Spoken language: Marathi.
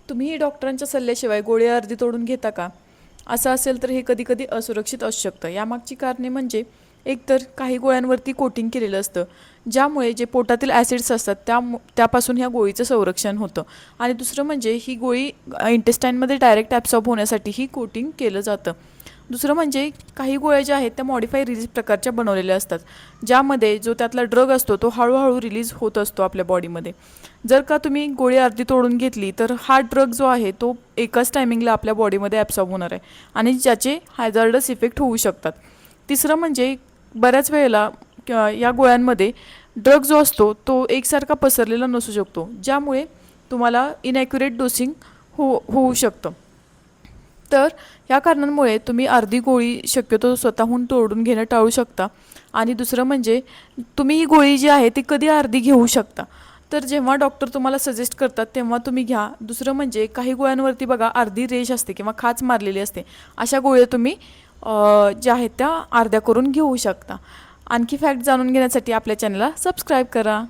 तुम्ही डॉक्टरांच्या सल्ल्याशिवाय गोळी अर्धी तोडून घेता का? असं असेल तर हे कधीकधी असुरक्षित असू शकतं. यामागची कारणे म्हणजे एकतर काही गोळ्यांवरती कोटिंग केलेलं असतं, ज्यामुळे जे पोटातील ॲसिड्स असतात त्यापासून ह्या गोळीचं संरक्षण होतं. आणि दुसरं म्हणजे ही गोळी इंटेस्टाईनमध्ये डायरेक्ट ॲब्सॉर्ब होण्यासाठी ही कोटिंग केलं जातं. दुसरं म्हणजे काही गोळ्या ज्या आहेत त्या मॉडिफाय रिलीज प्रकारच्या बनवलेल्या असतात, ज्यामध्ये जो त्यातला ड्रग असतो तो हळूहळू रिलीज होत असतो आपल्या बॉडीमध्ये. जर का तुम्ही गोळी अर्धी तोडून घेतली तर हा ड्रग जो आहे तो एकाच टायमिंगला आपल्या बॉडीमध्ये ॲब्सॉर्ब होणार आहे आणि ज्याचे हॅझार्डस इफेक्ट होऊ शकतात. तिसरं म्हणजे बऱ्याच वेळेला या गोळ्यांमध्ये ड्रग जो असतो तो एकसारखा पसरलेला नसू शकतो, ज्यामुळे तुम्हाला इनॲक्युरेट डोसिंग होऊ शकतं. तर या कारणांमुळे तुम्ही अर्धी गोळी शक्यतो स्वतःहून तोडून घेणं टाळू शकता. आणि दुसरं म्हणजे तुम्ही ही गोळी जी आहे ती कधी अर्धी घेऊ शकता, तर जेव्हा डॉक्टर तुम्हाला सजेस्ट करतात तेव्हा तुम्ही घ्या. दुसरं म्हणजे काही गोळ्यांवरती बघा अर्धी रेष असते किंवा खाच मारलेली असते, अशा गोळ्या तुम्ही ज्या आहेत त्या अर्ध्या करून घेऊ शकता. आणखी फॅक्ट जाणून घेण्यासाठी आपल्या चॅनलला सबस्क्राईब करा.